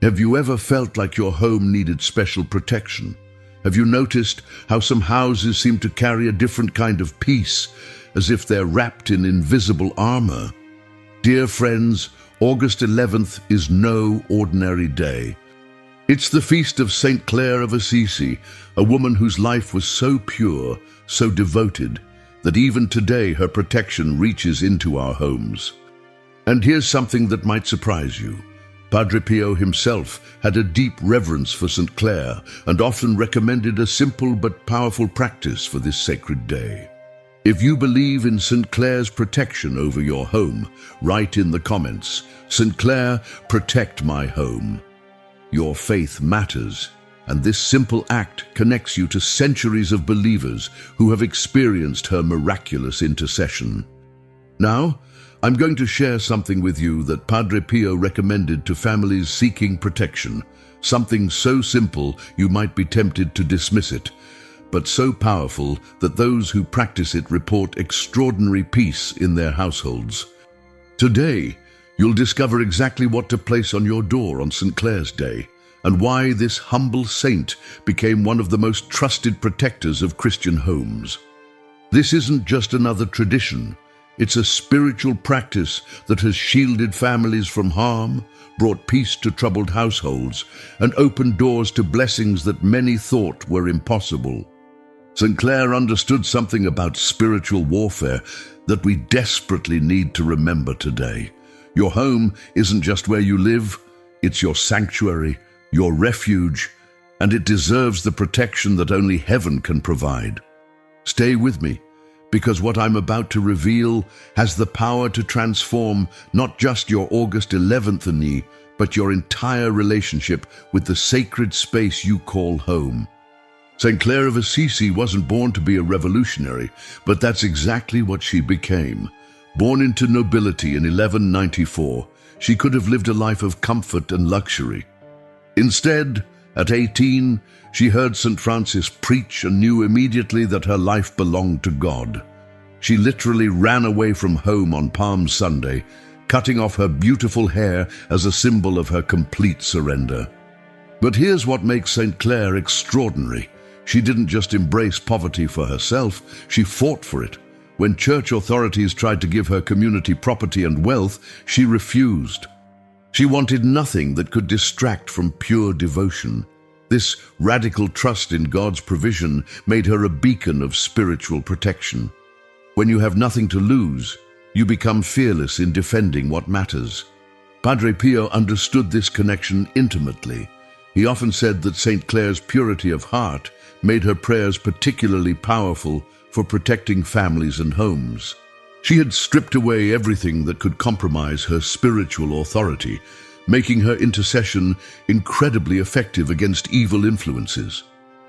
Have you ever felt like your home needed special protection? Have you noticed how some houses seem to carry a different kind of peace, as if they're wrapped in invisible armor? Dear friends, August 11th is no ordinary day. It's the feast of Saint Clare of Assisi, a woman whose life was so pure, so devoted, that even today her protection reaches into our homes. And here's something that might surprise you. Padre Pio himself had a deep reverence for St. Clare and often recommended a simple but powerful practice for this sacred day. If you believe in St. Clare's protection over your home, write in the comments, "St. Clare, protect my home." Your faith matters, and this simple act connects you to centuries of believers who have experienced her miraculous intercession. Now, I'm going to share something with you that Padre Pio recommended to families seeking protection, something so simple you might be tempted to dismiss it, but so powerful that those who practice it report extraordinary peace in their households. Today, you'll discover exactly what to place on your door on St. Clare's Day, and why this humble saint became one of the most trusted protectors of Christian homes. This isn't just another tradition. It's a spiritual practice that has shielded families from harm, brought peace to troubled households, and opened doors to blessings that many thought were impossible. St. Clare understood something about spiritual warfare that we desperately need to remember today. Your home isn't just where you live, it's your sanctuary, your refuge, and it deserves the protection that only heaven can provide. Stay with me, because what I'm about to reveal has the power to transform not just your August 11th anis, but your entire relationship with the sacred space you call home. St. Clare of Assisi wasn't born to be a revolutionary, but that's exactly what she became. Born into nobility in 1194, she could have lived a life of comfort and luxury. Instead, at 18, she heard St. Francis preach and knew immediately that her life belonged to God. She literally ran away from home on Palm Sunday, cutting off her beautiful hair as a symbol of her complete surrender. But here's what makes St. Clare extraordinary. She didn't just embrace poverty for herself, she fought for it. When church authorities tried to give her community property and wealth, she refused. She wanted nothing that could distract from pure devotion. This radical trust in God's provision made her a beacon of spiritual protection. When you have nothing to lose, you become fearless in defending what matters. Padre Pio understood this connection intimately. He often said that St. Clare's purity of heart made her prayers particularly powerful for protecting families and homes. She had stripped away everything that could compromise her spiritual authority, making her intercession incredibly effective against evil influences.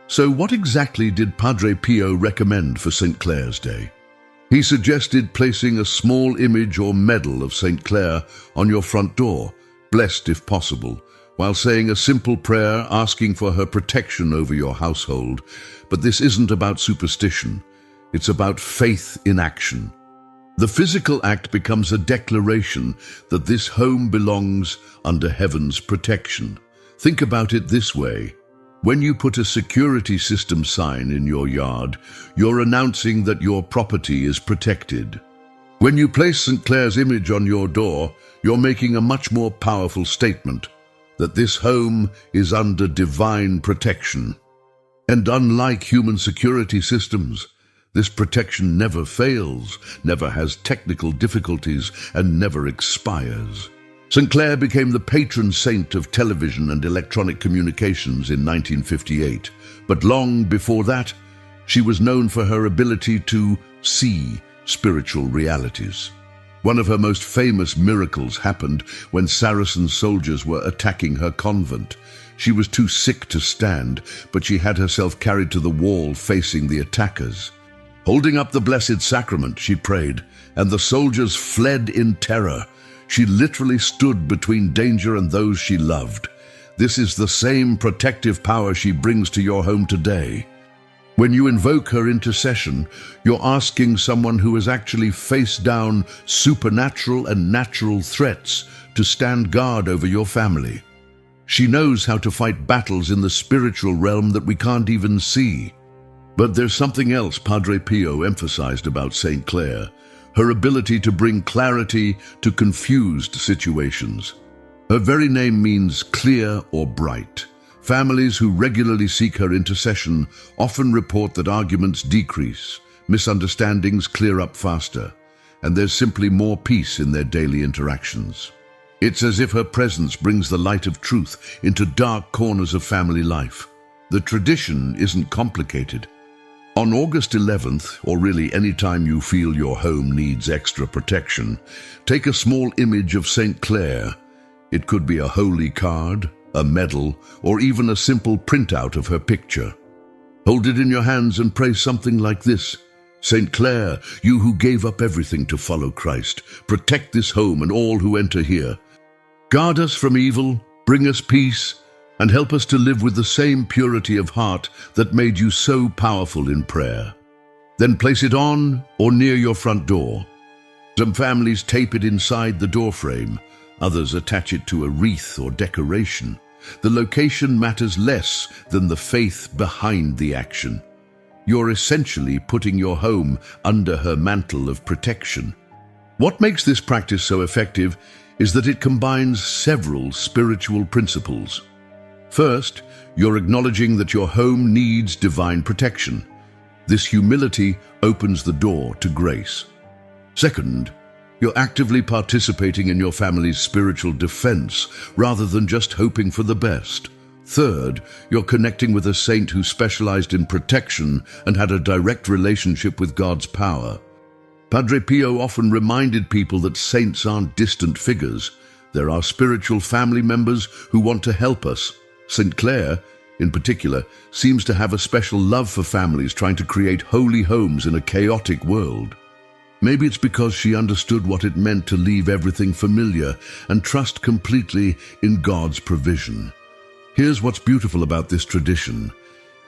So what exactly did Padre Pio recommend for St. Clare's Day? He suggested placing a small image or medal of St. Clare on your front door, blessed if possible, while saying a simple prayer asking for her protection over your household. But this isn't about superstition. It's about faith in action. The physical act becomes a declaration that this home belongs under heaven's protection. Think about it this way. When you put a security system sign in your yard, you're announcing that your property is protected. When you place St. Clare's image on your door, you're making a much more powerful statement, that this home is under divine protection. And unlike human security systems, this protection never fails, never has technical difficulties, and never expires. St. Clare became the patron saint of television and electronic communications in 1958, but long before that, she was known for her ability to see spiritual realities. One of her most famous miracles happened when Saracen soldiers were attacking her convent. She was too sick to stand, but she had herself carried to the wall facing the attackers. Holding up the Blessed Sacrament, she prayed, and the soldiers fled in terror. She literally stood between danger and those she loved. This is the same protective power she brings to your home today. When you invoke her intercession, you're asking someone who has actually faced down supernatural and natural threats to stand guard over your family. She knows how to fight battles in the spiritual realm that we can't even see. But there's something else Padre Pio emphasized about St. Clare, her ability to bring clarity to confused situations. Her very name means clear or bright. Families who regularly seek her intercession often report that arguments decrease, misunderstandings clear up faster, and there's simply more peace in their daily interactions. It's as if her presence brings the light of truth into dark corners of family life. The tradition isn't complicated. On August 11th, or really any time you feel your home needs extra protection, take a small image of St. Clare. It could be a holy card, a medal, or even a simple printout of her picture. Hold it in your hands and pray something like this: St. Clare, you who gave up everything to follow Christ, protect this home and all who enter here. Guard us from evil, bring us peace, and help us to live with the same purity of heart that made you so powerful in prayer. Then place it on or near your front door. Some families tape it inside the doorframe, others attach it to a wreath or decoration. The location matters less than the faith behind the action. You're essentially putting your home under her mantle of protection. What makes this practice so effective is that it combines several spiritual principles. First, you're acknowledging that your home needs divine protection. This humility opens the door to grace. Second, you're actively participating in your family's spiritual defense rather than just hoping for the best. Third, you're connecting with a saint who specialized in protection and had a direct relationship with God's power. Padre Pio often reminded people that saints aren't distant figures. There are spiritual family members who want to help us. St. Clare, in particular, seems to have a special love for families trying to create holy homes in a chaotic world. Maybe it's because she understood what it meant to leave everything familiar and trust completely in God's provision. Here's what's beautiful about this tradition.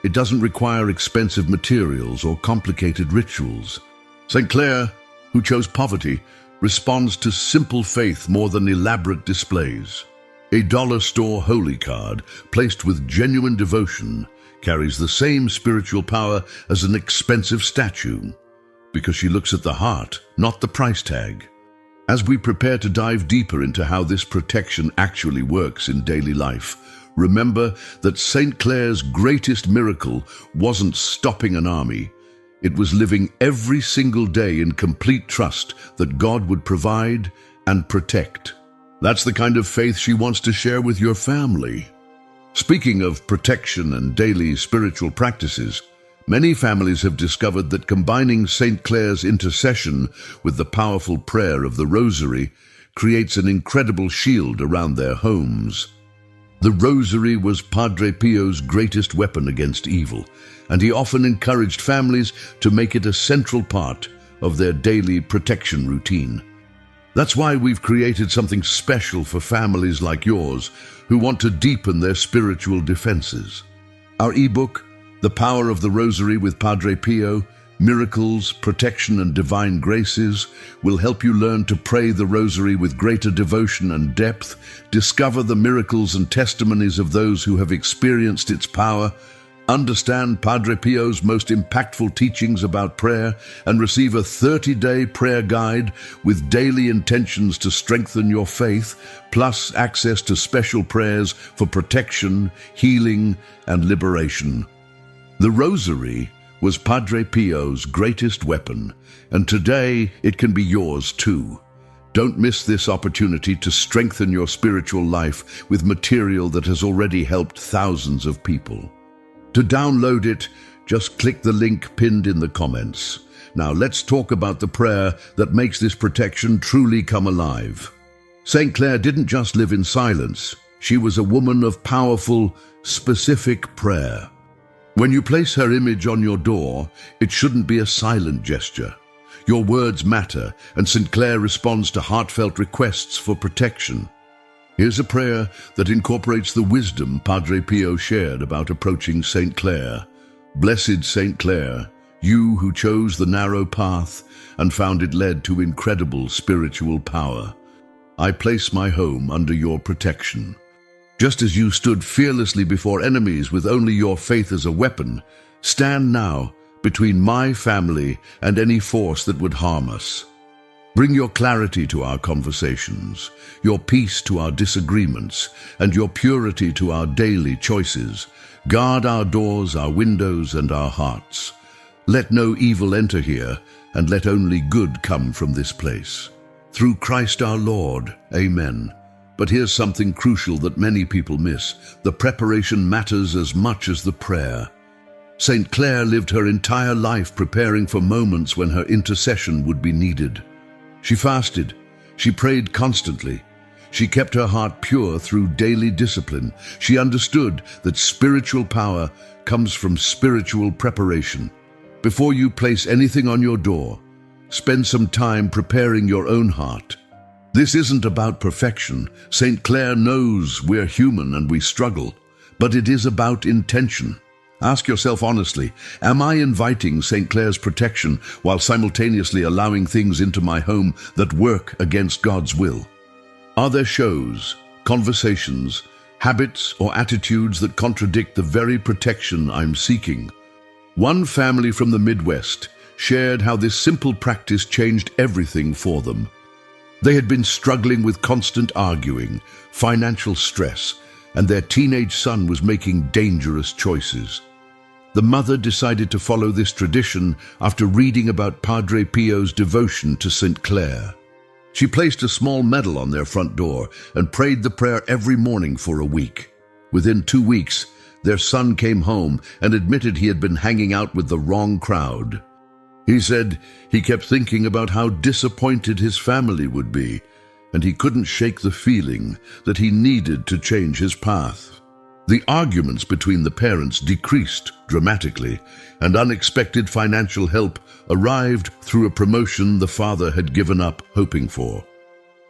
It doesn't require expensive materials or complicated rituals. St. Clare, who chose poverty, responds to simple faith more than elaborate displays. A dollar store holy card, placed with genuine devotion, carries the same spiritual power as an expensive statue, because she looks at the heart, not the price tag. As we prepare to dive deeper into how this protection actually works in daily life, remember that St. Clare's greatest miracle wasn't stopping an army. It was living every single day in complete trust that God would provide and protect. That's the kind of faith she wants to share with your family. Speaking of protection and daily spiritual practices, many families have discovered that combining St. Clare's intercession with the powerful prayer of the Rosary creates an incredible shield around their homes. The Rosary was Padre Pio's greatest weapon against evil, and he often encouraged families to make it a central part of their daily protection routine. That's why we've created something special for families like yours who want to deepen their spiritual defenses. Our ebook, The Power of the Rosary with Padre Pio, Miracles, Protection and Divine Graces, will help you learn to pray the Rosary with greater devotion and depth, discover the miracles and testimonies of those who have experienced its power, understand Padre Pio's most impactful teachings about prayer, and receive a 30-day prayer guide with daily intentions to strengthen your faith, plus access to special prayers for protection, healing, and liberation. The Rosary was Padre Pio's greatest weapon, and today it can be yours too. Don't miss this opportunity to strengthen your spiritual life with material that has already helped thousands of people. To download it, just click the link pinned in the comments. Now let's talk about the prayer that makes this protection truly come alive. St. Clare didn't just live in silence. She was a woman of powerful, specific prayer. When you place her image on your door, it shouldn't be a silent gesture. Your words matter, and St. Clare responds to heartfelt requests for protection. Here's a prayer that incorporates the wisdom Padre Pio shared about approaching St. Clare. Blessed St. Clare, you who chose the narrow path and found it led to incredible spiritual power. I place my home under your protection. Just as you stood fearlessly before enemies with only your faith as a weapon, stand now between my family and any force that would harm us. Bring your clarity to our conversations, your peace to our disagreements, and your purity to our daily choices. Guard our doors, our windows, and our hearts. Let no evil enter here, and let only good come from this place. Through Christ our Lord, amen. But here's something crucial that many people miss. The preparation matters as much as the prayer. St. Clare lived her entire life preparing for moments when her intercession would be needed. She fasted. She prayed constantly. She kept her heart pure through daily discipline. She understood that spiritual power comes from spiritual preparation. Before you place anything on your door, spend some time preparing your own heart. This isn't about perfection. St. Clare knows we're human and we struggle, but it is about intention. Ask yourself honestly, am I inviting St. Clare's protection while simultaneously allowing things into my home that work against God's will? Are there shows, conversations, habits, or attitudes that contradict the very protection I'm seeking? One family from the Midwest shared how this simple practice changed everything for them. They had been struggling with constant arguing, financial stress, and their teenage son was making dangerous choices. The mother decided to follow this tradition after reading about Padre Pio's devotion to St. Clare. She placed a small medal on their front door and prayed the prayer every morning for a week. Within 2 weeks, their son came home and admitted he had been hanging out with the wrong crowd. He said he kept thinking about how disappointed his family would be, and he couldn't shake the feeling that he needed to change his path. The arguments between the parents decreased dramatically, and unexpected financial help arrived through a promotion the father had given up hoping for.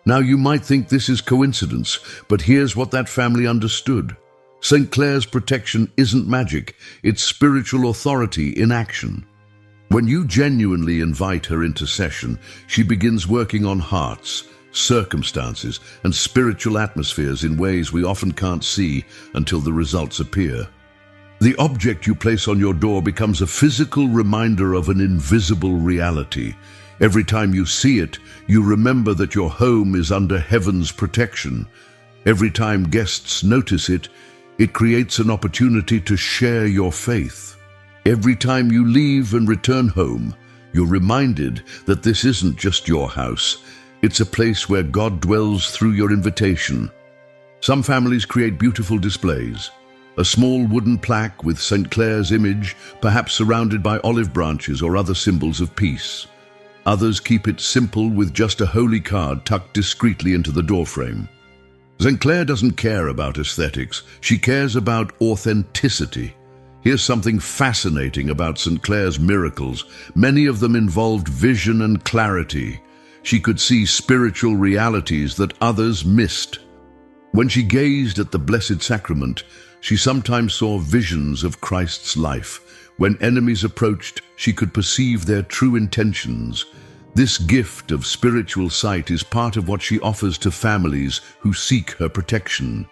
Now you might think this is coincidence, but here's what that family understood. St. Clare's protection isn't magic, it's spiritual authority in action. When you genuinely invite her intercession, she begins working on hearts, circumstances, and spiritual atmospheres in ways we often can't see until the results appear. The object you place on your door becomes a physical reminder of an invisible reality. Every time you see it, you remember that your home is under heaven's protection. Every time guests notice it, it creates an opportunity to share your faith. Every time you leave and return home, you're reminded that this isn't just your house. It's a place where God dwells through your invitation. Some families create beautiful displays. A small wooden plaque with St. Clare's image, perhaps surrounded by olive branches or other symbols of peace. Others keep it simple with just a holy card tucked discreetly into the doorframe. St. Clare doesn't care about aesthetics. She cares about authenticity. Here's something fascinating about St. Clare's miracles. Many of them involved vision and clarity. She could see spiritual realities that others missed. When she gazed at the Blessed Sacrament, she sometimes saw visions of Christ's life. When enemies approached, she could perceive their true intentions. This gift of spiritual sight is part of what she offers to families who seek her protection.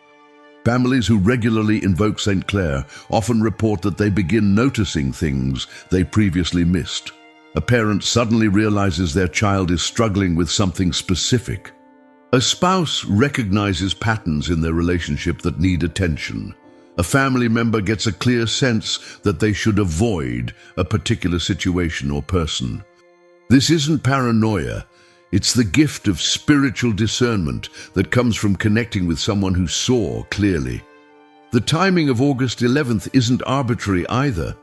Families who regularly invoke St. Clare often report that they begin noticing things they previously missed. A parent suddenly realizes their child is struggling with something specific. A spouse recognizes patterns in their relationship that need attention. A family member gets a clear sense that they should avoid a particular situation or person. This isn't paranoia. It's the gift of spiritual discernment that comes from connecting with someone who saw clearly. The timing of August 11th isn't arbitrary either.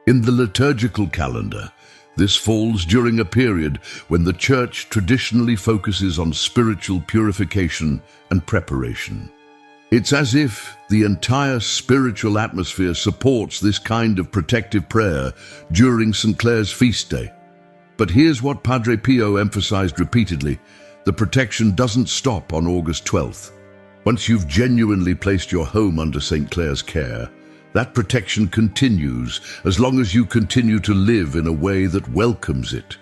In the liturgical calendar, this falls during a period when the Church traditionally focuses on spiritual purification and preparation. It's as if the entire spiritual atmosphere supports this kind of protective prayer during St. Clare's feast day. But here's what Padre Pio emphasized repeatedly: the protection doesn't stop on August 12th. Once you've genuinely placed your home under St. Clare's care, that protection continues as long as you continue to live in a way that welcomes it.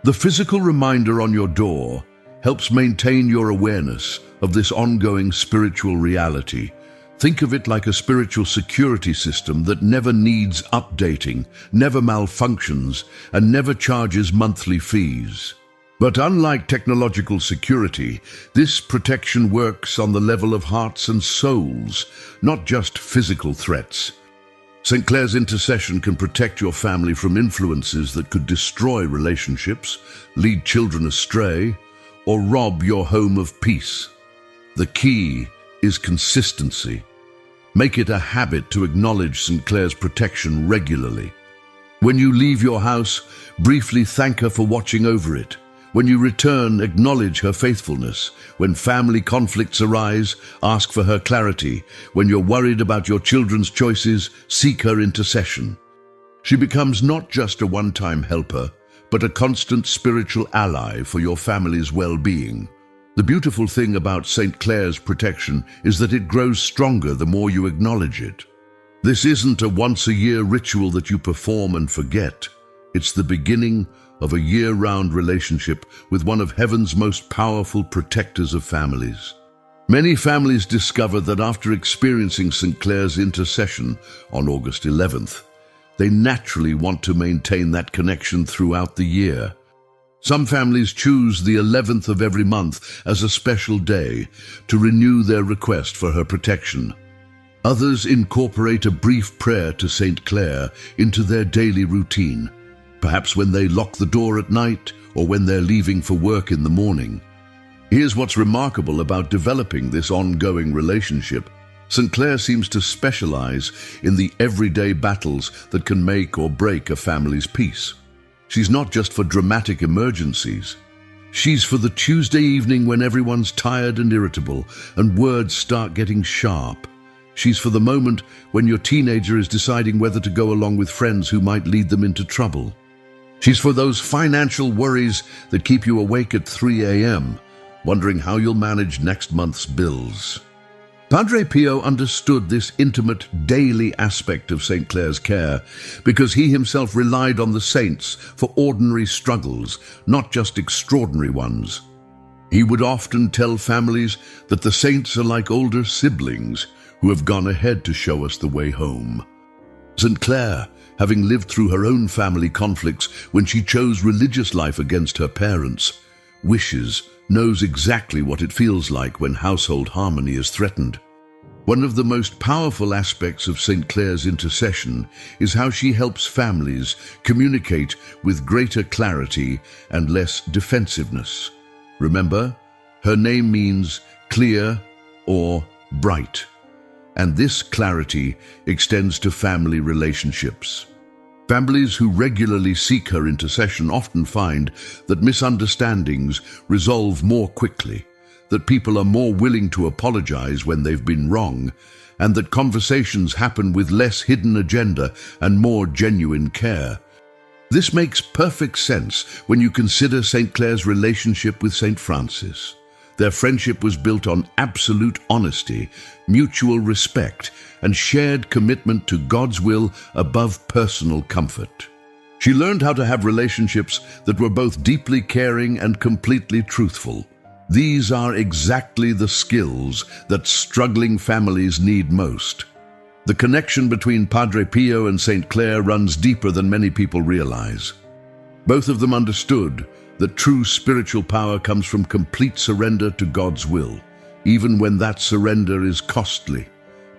The physical reminder on your door helps maintain your awareness of this ongoing spiritual reality, Think of it like a spiritual security system that never needs updating, never malfunctions, and never charges monthly fees. But unlike technological security, this protection works on the level of hearts and souls, not just physical threats. St. Clare's intercession can protect your family from influences that could destroy relationships, lead children astray, or rob your home of peace. The key is consistency. Make it a habit to acknowledge St. Clare's protection regularly. When you leave your house, briefly thank her for watching over it. When you return, acknowledge her faithfulness. When family conflicts arise, ask for her clarity. When you're worried about your children's choices, seek her intercession. She becomes not just a one-time helper, but a constant spiritual ally for your family's well-being. The beautiful thing about St. Clare's protection is that it grows stronger the more you acknowledge it. This isn't a once-a-year ritual that you perform and forget. It's the beginning of a year-round relationship with one of heaven's most powerful protectors of families. Many families discover that after experiencing St. Clare's intercession on August 11th, they naturally want to maintain that connection throughout the year. Some families choose the 11th of every month as a special day to renew their request for her protection. Others incorporate a brief prayer to St. Clare into their daily routine, perhaps when they lock the door at night or when they're leaving for work in the morning. Here's what's remarkable about developing this ongoing relationship. St. Clare seems to specialize in the everyday battles that can make or break a family's peace. She's not just for dramatic emergencies. She's for the Tuesday evening when everyone's tired and irritable and words start getting sharp. She's for the moment when your teenager is deciding whether to go along with friends who might lead them into trouble. She's for those financial worries that keep you awake at 3 a.m., wondering how you'll manage next month's bills. Padre Pio understood this intimate daily aspect of St. Clare's care because he himself relied on the saints for ordinary struggles, not just extraordinary ones. He would often tell families that the saints are like older siblings who have gone ahead to show us the way home. St. Clare, having lived through her own family conflicts when she chose religious life against her parents' wishes, knows exactly what it feels like when household harmony is threatened. One of the most powerful aspects of St. Clare's intercession is how she helps families communicate with greater clarity and less defensiveness. Remember, her name means clear or bright, and this clarity extends to family relationships. Families who regularly seek her intercession often find that misunderstandings resolve more quickly, that people are more willing to apologize when they've been wrong, and that conversations happen with less hidden agenda and more genuine care. This makes perfect sense when you consider St. Clare's relationship with St. Francis. Their friendship was built on absolute honesty, mutual respect, and shared commitment to God's will above personal comfort. She learned how to have relationships that were both deeply caring and completely truthful. These are exactly the skills that struggling families need most. The connection between Padre Pio and St. Clare runs deeper than many people realize. Both of them understood that true spiritual power comes from complete surrender to God's will, even when that surrender is costly.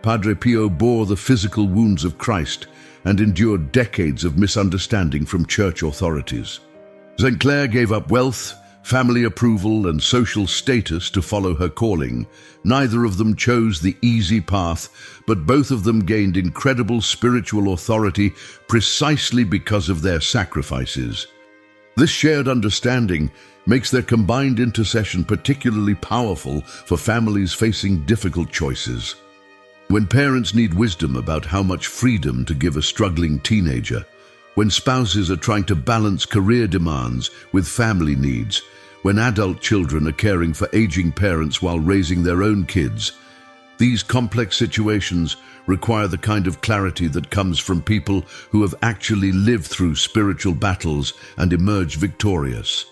Padre Pio bore the physical wounds of Christ and endured decades of misunderstanding from church authorities. St. Clare gave up wealth, family approval, and social status to follow her calling. Neither of them chose the easy path, but both of them gained incredible spiritual authority precisely because of their sacrifices. This shared understanding makes their combined intercession particularly powerful for families facing difficult choices. When parents need wisdom about how much freedom to give a struggling teenager, when spouses are trying to balance career demands with family needs, when adult children are caring for aging parents while raising their own kids, these complex situations require the kind of clarity that comes from people who have actually lived through spiritual battles and emerged victorious.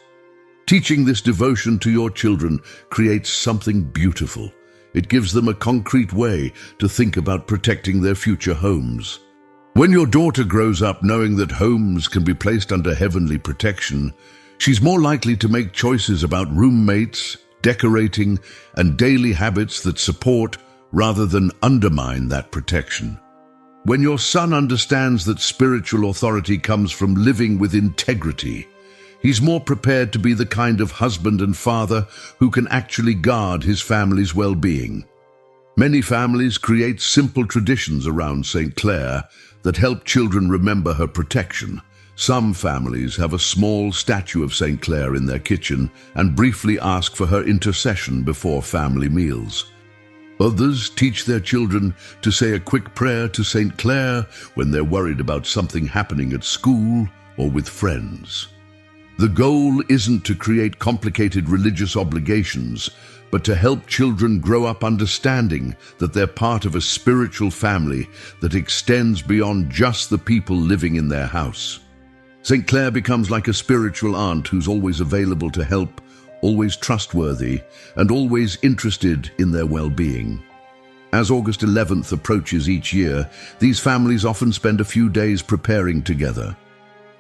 Teaching this devotion to your children creates something beautiful. It gives them a concrete way to think about protecting their future homes. When your daughter grows up knowing that homes can be placed under heavenly protection, she's more likely to make choices about roommates, decorating, and daily habits that support rather than undermine that protection. When your son understands that spiritual authority comes from living with integrity, he's more prepared to be the kind of husband and father who can actually guard his family's well-being. Many families create simple traditions around St. Clare that help children remember her protection. Some families have a small statue of St. Clare in their kitchen and briefly ask for her intercession before family meals. Others teach their children to say a quick prayer to St. Clare when they're worried about something happening at school or with friends. The goal isn't to create complicated religious obligations, but to help children grow up understanding that they're part of a spiritual family that extends beyond just the people living in their house. St. Clare becomes like a spiritual aunt who's always available to help, always trustworthy, and always interested in their well-being. As August 11th approaches each year, these families often spend a few days preparing together.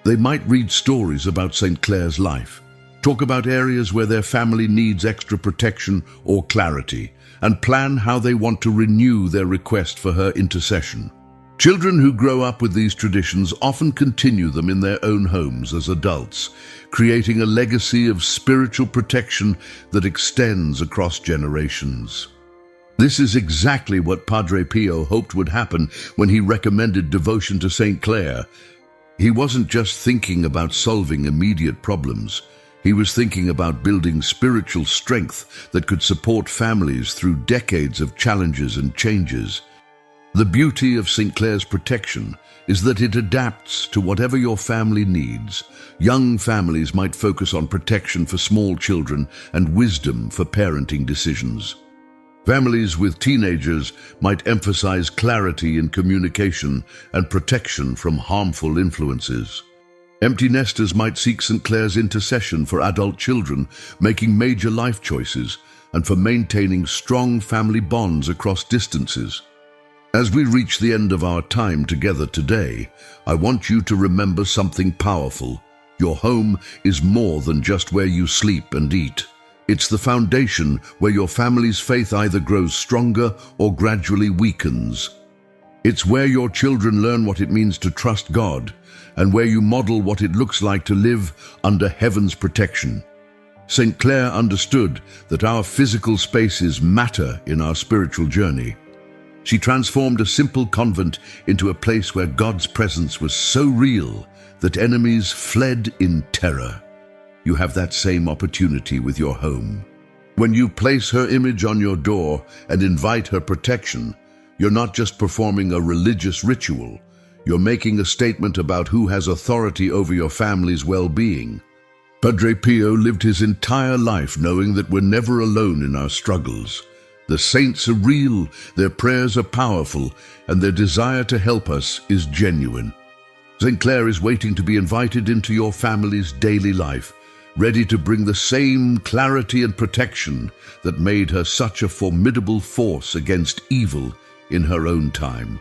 They might read stories about St. Clare's life, talk about areas where their family needs extra protection or clarity, and plan how they want to renew their request for her intercession. Children who grow up with these traditions often continue them in their own homes as adults, creating a legacy of spiritual protection that extends across generations. This is exactly what Padre Pio hoped would happen when he recommended devotion to St. Clare. He wasn't just thinking about solving immediate problems. He was thinking about building spiritual strength that could support families through decades of challenges and changes. The beauty of St. Clare's protection is that it adapts to whatever your family needs. Young families might focus on protection for small children and wisdom for parenting decisions. Families with teenagers might emphasize clarity in communication and protection from harmful influences. Empty nesters might seek St. Clare's intercession for adult children making major life choices and for maintaining strong family bonds across distances. As we reach the end of our time together today, I want you to remember something powerful. Your home is more than just where you sleep and eat. It's the foundation where your family's faith either grows stronger or gradually weakens. It's where your children learn what it means to trust God, and where you model what it looks like to live under heaven's protection. St. Clare understood that our physical spaces matter in our spiritual journey. She transformed a simple convent into a place where God's presence was so real that enemies fled in terror. You have that same opportunity with your home. When you place her image on your door and invite her protection, you're not just performing a religious ritual. You're making a statement about who has authority over your family's well-being. Padre Pio lived his entire life knowing that we're never alone in our struggles. The saints are real, their prayers are powerful, and their desire to help us is genuine. St. Clare is waiting to be invited into your family's daily life, ready to bring the same clarity and protection that made her such a formidable force against evil in her own time.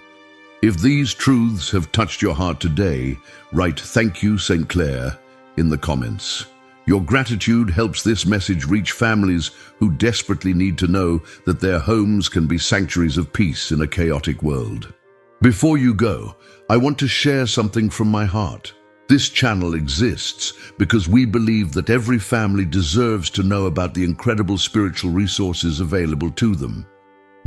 If these truths have touched your heart today, write "Thank you, St. Clare" in the comments. Your gratitude helps this message reach families who desperately need to know that their homes can be sanctuaries of peace in a chaotic world. Before you go, I want to share something from my heart. This channel exists because we believe that every family deserves to know about the incredible spiritual resources available to them.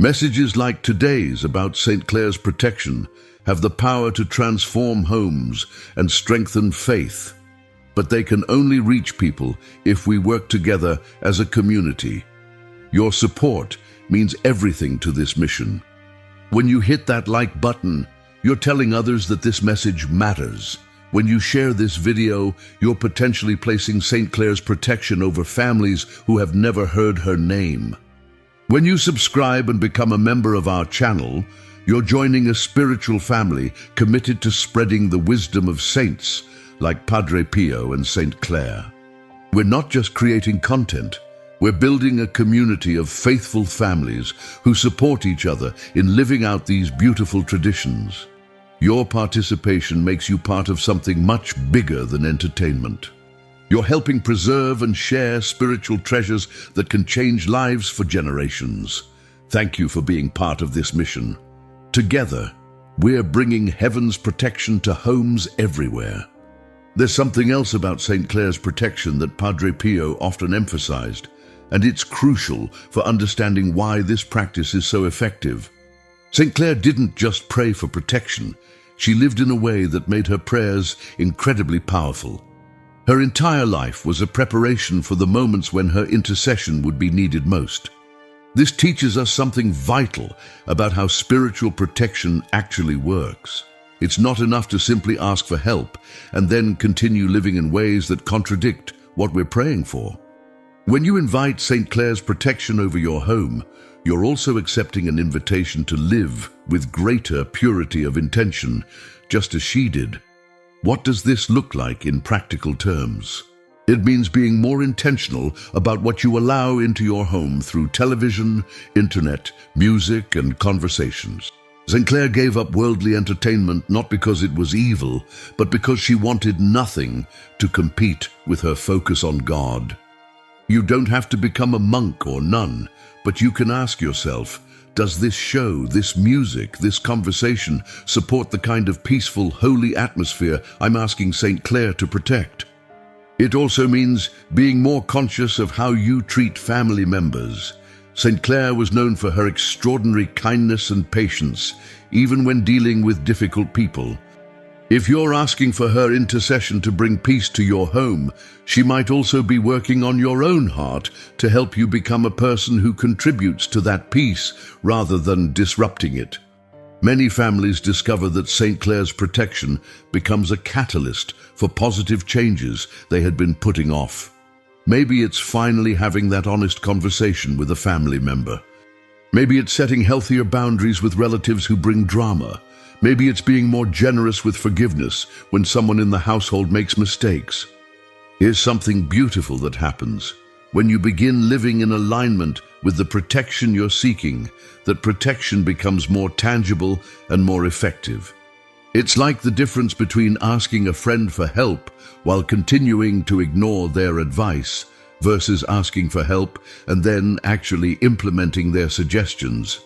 Messages like today's about St. Clare's protection have the power to transform homes and strengthen faith, but they can only reach people if we work together as a community. Your support means everything to this mission. When you hit that like button, you're telling others that this message matters. When you share this video, you're potentially placing St. Clare's protection over families who have never heard her name. When you subscribe and become a member of our channel, you're joining a spiritual family committed to spreading the wisdom of saints like Padre Pio and St. Clare. We're not just creating content, We're building a community of faithful families who support each other in living out these beautiful traditions. Your participation makes you part of something much bigger than entertainment. You're helping preserve and share spiritual treasures that can change lives for generations. Thank you for being part of this mission. Together, we're bringing heaven's protection to homes everywhere. There's something else about St. Clare's protection that Padre Pio often emphasized, and it's crucial for understanding why this practice is so effective. St. Clare didn't just pray for protection. She lived in a way that made her prayers incredibly powerful. Her entire life was a preparation for the moments when her intercession would be needed most. This teaches us something vital about how spiritual protection actually works. It's not enough to simply ask for help and then continue living in ways that contradict what we're praying for. When you invite St. Clare's protection over your home, you're also accepting an invitation to live with greater purity of intention, just as she did. What does this look like in practical terms? It means being more intentional about what you allow into your home through television, internet, music, and conversations. St. Clare gave up worldly entertainment not because it was evil, but because she wanted nothing to compete with her focus on God. You don't have to become a monk or nun, but you can ask yourself, does this show, this music, this conversation support the kind of peaceful, holy atmosphere I'm asking St. Clare to protect? It also means being more conscious of how you treat family members. St. Clare was known for her extraordinary kindness and patience, even when dealing with difficult people. If you're asking for her intercession to bring peace to your home, she might also be working on your own heart to help you become a person who contributes to that peace rather than disrupting it. Many families discover that St. Clare's protection becomes a catalyst for positive changes they had been putting off. Maybe it's finally having that honest conversation with a family member. Maybe it's setting healthier boundaries with relatives who bring drama. Maybe it's being more generous with forgiveness when someone in the household makes mistakes. Here's something beautiful that happens. When you begin living in alignment with the protection you're seeking, that protection becomes more tangible and more effective. It's like the difference between asking a friend for help while continuing to ignore their advice versus asking for help and then actually implementing their suggestions.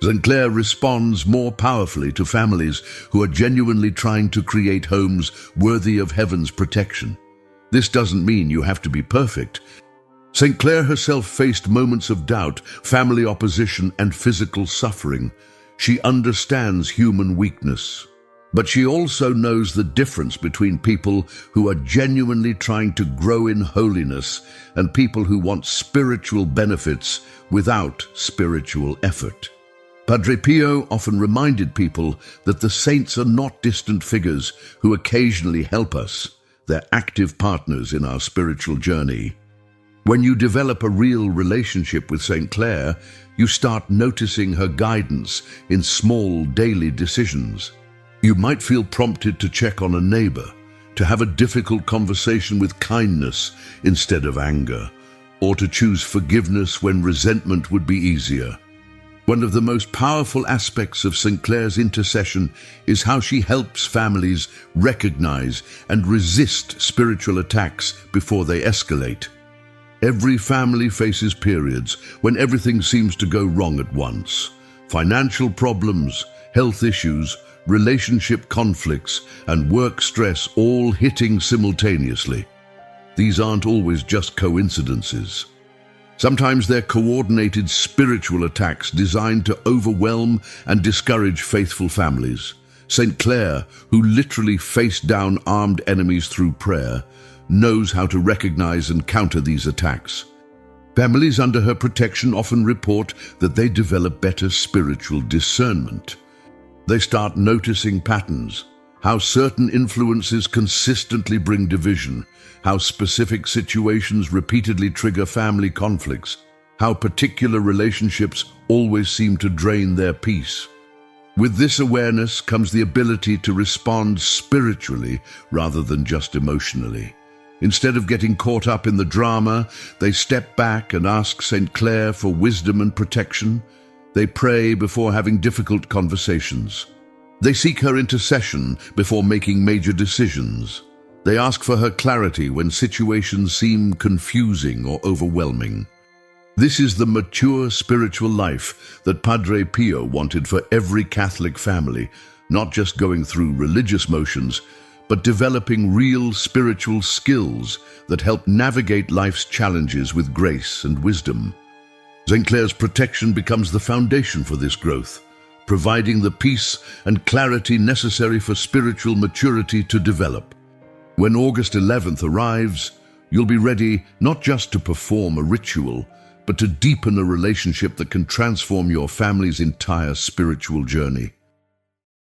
St. Clare responds more powerfully to families who are genuinely trying to create homes worthy of heaven's protection. This doesn't mean you have to be perfect. St. Clare herself faced moments of doubt, family opposition, and physical suffering. She understands human weakness. But she also knows the difference between people who are genuinely trying to grow in holiness and people who want spiritual benefits without spiritual effort. Padre Pio often reminded people that the saints are not distant figures who occasionally help us. They're active partners in our spiritual journey. When you develop a real relationship with St. Clare, you start noticing her guidance in small daily decisions. You might feel prompted to check on a neighbor, to have a difficult conversation with kindness instead of anger, or to choose forgiveness when resentment would be easier. One of the most powerful aspects of St. Clare's intercession is how she helps families recognize and resist spiritual attacks before they escalate. Every family faces periods when everything seems to go wrong at once. Financial problems, health issues, relationship conflicts, and work stress all hitting simultaneously. These aren't always just coincidences. Sometimes they're coordinated spiritual attacks designed to overwhelm and discourage faithful families. St. Clare, who literally faced down armed enemies through prayer, knows how to recognize and counter these attacks. Families under her protection often report that they develop better spiritual discernment. They start noticing patterns, how certain influences consistently bring division, how specific situations repeatedly trigger family conflicts, how particular relationships always seem to drain their peace. With this awareness comes the ability to respond spiritually rather than just emotionally. Instead of getting caught up in the drama, they step back and ask St. Clare for wisdom and protection. They pray before having difficult conversations. They seek her intercession before making major decisions. They ask for her clarity when situations seem confusing or overwhelming. This is the mature spiritual life that Padre Pio wanted for every Catholic family, not just going through religious motions, but developing real spiritual skills that help navigate life's challenges with grace and wisdom. St. Clare's protection becomes the foundation for this growth, providing the peace and clarity necessary for spiritual maturity to develop. When August 11th arrives, you'll be ready not just to perform a ritual, but to deepen a relationship that can transform your family's entire spiritual journey.